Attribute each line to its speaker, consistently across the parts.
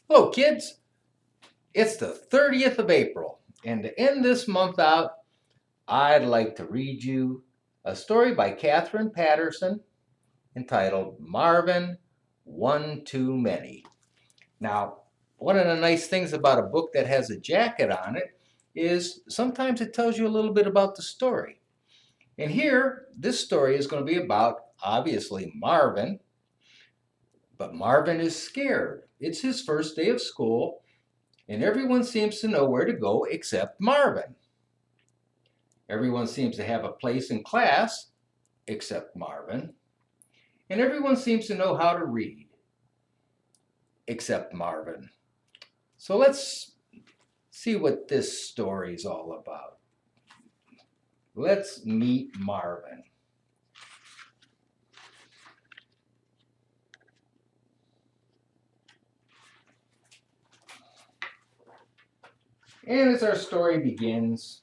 Speaker 1: Hello, kids. It's the 30th of April, and to end this month out, I'd like to read you a story by Katherine Paterson entitled Marvin, One Too Many. Now, one of the nice things about a book that has a jacket on it is sometimes it tells you a little bit about the story. And here, this story is going to be about, obviously, Marvin, but Marvin is scared. It's his first day of school, and everyone seems to know where to go except Marvin. Everyone seems to have a place in class except Marvin. And everyone seems to know how to read except Marvin. So let's see what this story is all about. Let's meet Marvin. And as our story begins,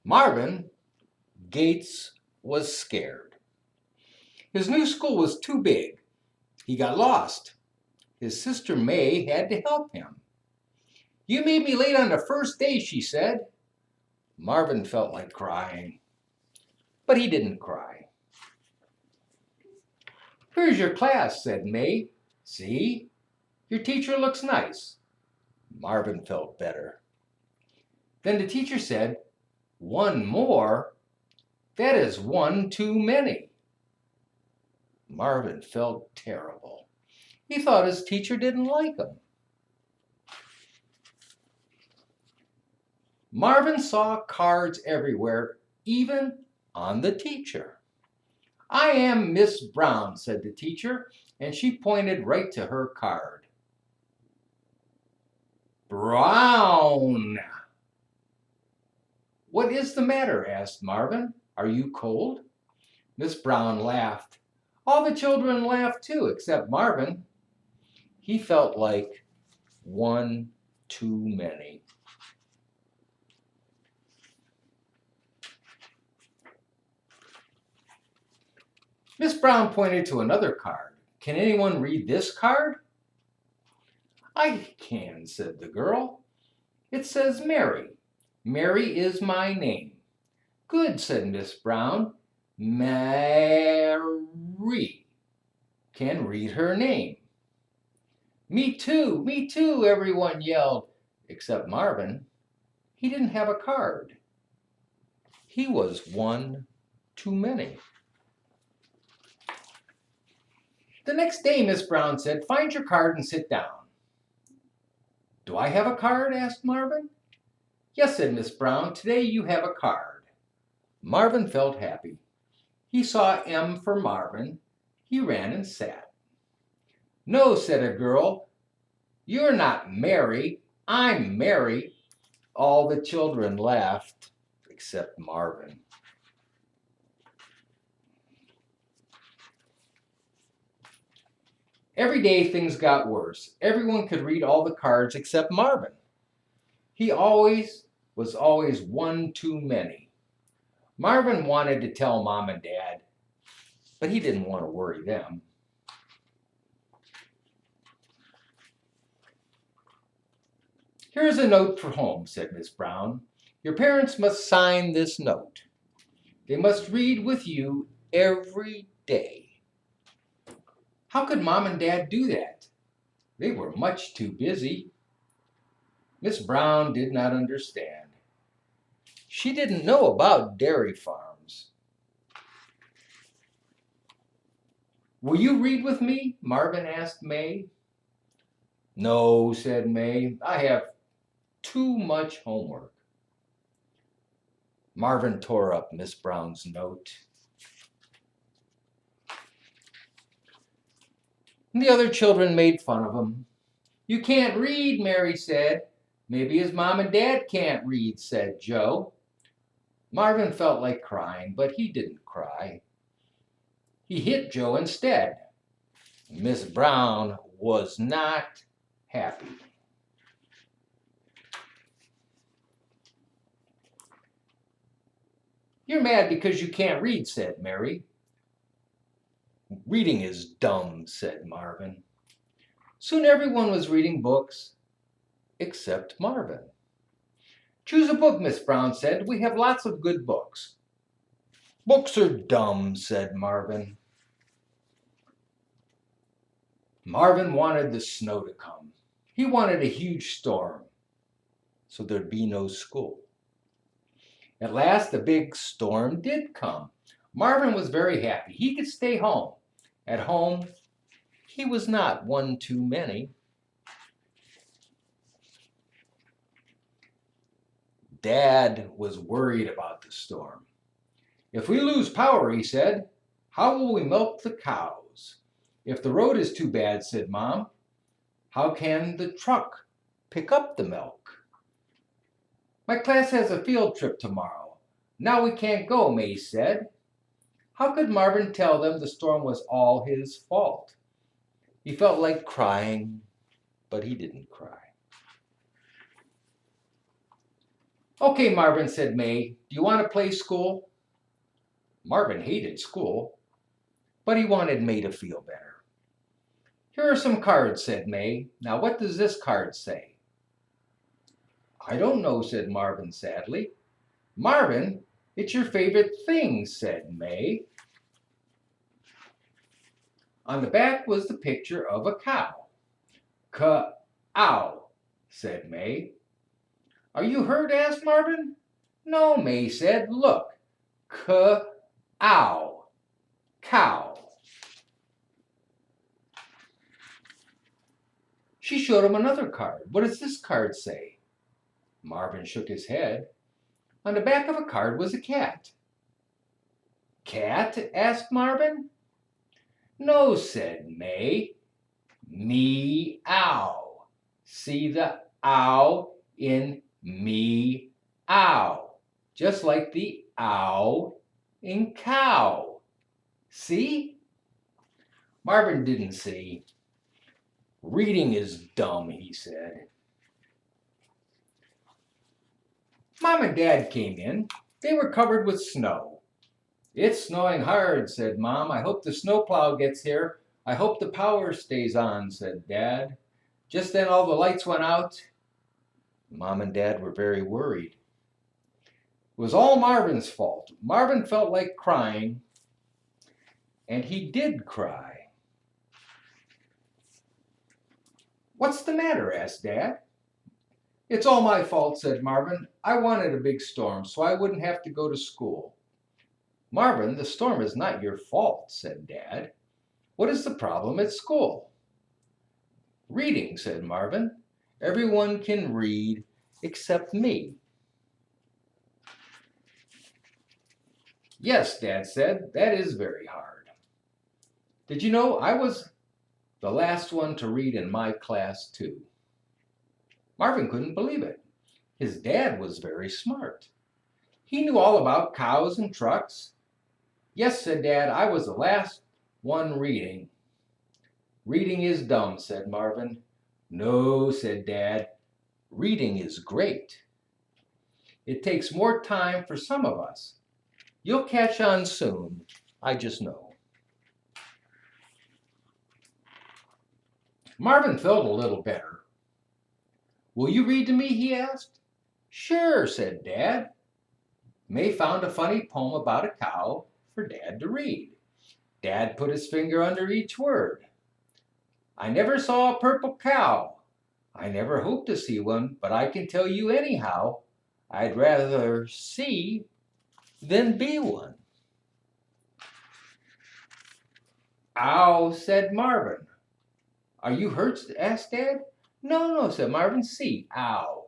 Speaker 1: Marvin Gates was scared. His new school was too big. He got lost. His sister May had to help him. "You made me late on the first day," she said. Marvin felt like crying, but he didn't cry. "Here's your class," said May. "See? Your teacher looks nice." Marvin felt better. Then the teacher said, "One more? That is one too many." Marvin felt terrible. He thought his teacher didn't like him. Marvin saw cards everywhere, even on the teacher. "I am Miss Brown," said the teacher, and she pointed right to her card. "Brown." "What is the matter?" asked Marvin. "Are you cold?" Miss Brown laughed. All the children laughed too, except Marvin. He felt like one too many. Miss Brown pointed to another card. "Can anyone read this card?" "I can," said the girl. "It says Mary. Mary is my name." "Good," said Miss Brown. "Mary can read her name." Me too, everyone yelled, except Marvin. He didn't have a card. He was one too many. The next day, Miss Brown said, "Find your card and sit down." "Do I have a card?" asked Marvin. "Yes," said Miss Brown. "Today you have a card." Marvin felt happy. He saw M for Marvin. He ran and sat. "No," said a girl. "You're not Mary. I'm Mary." All the children laughed except Marvin. Every day things got worse. Everyone could read all the cards except Marvin. He was always one too many. Marvin wanted to tell Mom and Dad, but he didn't want to worry them. "Here's a note for home," said Miss Brown. "Your parents must sign this note. They must read with you every day." How could Mom and Dad do that? They were much too busy. Miss Brown did not understand. She didn't know about dairy farms. "Will you read with me?" Marvin asked May. "No," said May. "I have too much homework." Marvin tore up Miss Brown's note. The other children made fun of him. "You can't read," Mary said. "Maybe his mom and dad can't read," said Joe. Marvin felt like crying, but he didn't cry. He hit Joe instead. Miss Brown was not happy. "You're mad because you can't read," said Mary. Reading is dumb, said Marvin. Soon everyone was reading books except Marvin. Choose a book, Miss Brown said. We have lots of good books. Books are dumb, said Marvin. Marvin wanted the snow to come. He wanted a huge storm, so there'd be no school. At last, the big storm did come. Marvin was very happy. He could stay home. At home, he was not one too many. Dad was worried about the storm. If we lose power, he said, how will we milk the cows? If the road is too bad, said Mom, how can the truck pick up the milk? My class has a field trip tomorrow. Now we can't go, May said. How could Marvin tell them the storm was all his fault? He felt like crying, but he didn't cry. Okay, Marvin, said May, do you want to play school? Marvin hated school, but he wanted May to feel better. Here are some cards, said May. Now what does this card say? I don't know, said Marvin sadly. Marvin, it's your favorite thing, said May. On the back was the picture of a cow. Cow, said May. Are you hurt? Asked Marvin. No, May said. Look, cow, cow. She showed him another card. What does this card say? Marvin shook his head. On the back of a card was a cat. Cat? Asked Marvin. No, said May. Meow. See the ow in meow, just like the ow in cow. See? Marvin didn't see. Reading is dumb, he said. Mom and Dad came in. They were covered with snow. It's snowing hard, said Mom. I hope the snowplow gets here. I hope the power stays on, said Dad. Just then all the lights went out. Mom and Dad were very worried. It was all Marvin's fault. Marvin felt like crying, and he did cry. What's the matter? Asked Dad. It's all my fault, said Marvin. I wanted a big storm so I wouldn't have to go to school. Marvin, the storm is not your fault, said Dad. What is the problem at school? Reading, said Marvin. Everyone can read except me. Yes, Dad said, that is very hard. Did you know I was the last one to read in my class too? Marvin couldn't believe it. His dad was very smart. He knew all about cows and trucks. Yes, said Dad, I was the last one reading. Reading is dumb, said Marvin. No, said Dad, reading is great. It takes more time for some of us. You'll catch on soon, I just know. Marvin felt a little better. Will you read to me? He asked. Sure, said Dad. May found a funny poem about a cow for Dad to read. Dad put his finger under each word. I never saw a purple cow. I never hope to see one, but I can tell you anyhow, I'd rather see than be one. Ow, said Marvin. Are you hurt? Asked Dad. No, said Marvin. See, ow,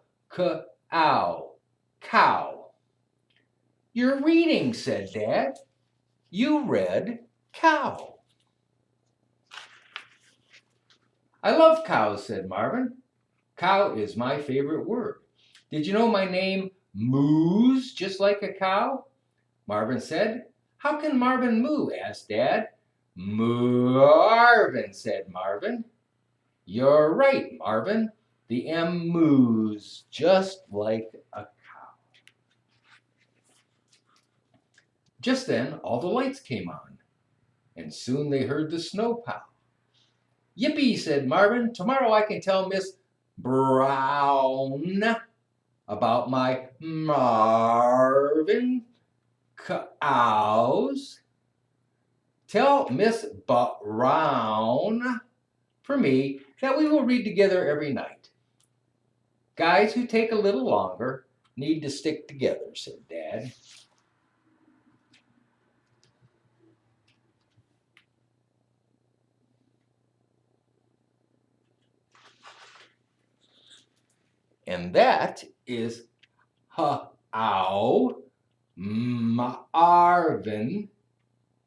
Speaker 1: ow, cow. You're reading, said Dad. You read cow. I love cows, said Marvin. Cow is my favorite word. Did you know my name moos just like a cow? Marvin said. How can Marvin moo? Asked Dad. Marvin, said Marvin. You're right, Marvin. The M moos just like a cow. Just then, all the lights came on. and soon they heard the snow plow. Yippee, said Marvin. Tomorrow I can tell Miss Brown about my Marvin cows. Tell Miss Brown for me that we will read together every night. Guys who take a little longer need to stick together, said Dad. And that is how Marvin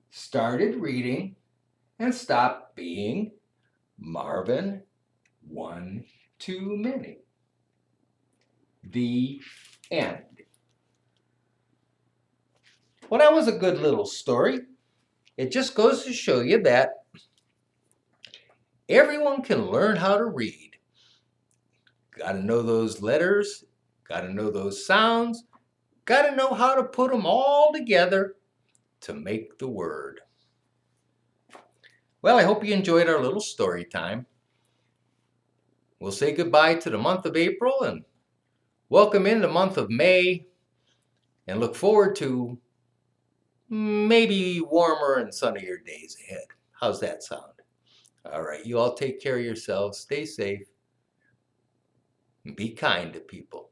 Speaker 1: started reading and stopped being Marvin one too many. The end. Well, that was a good little story. It just goes to show you that everyone can learn how to read. Got to know those letters, got to know those sounds, got to know how to put them all together to make the word. Well, I hope you enjoyed our little story time. We'll say goodbye to the month of April and welcome in the month of May and look forward to maybe warmer and sunnier days ahead. How's that sound? All right, you all take care of yourselves, stay safe, and be kind to people.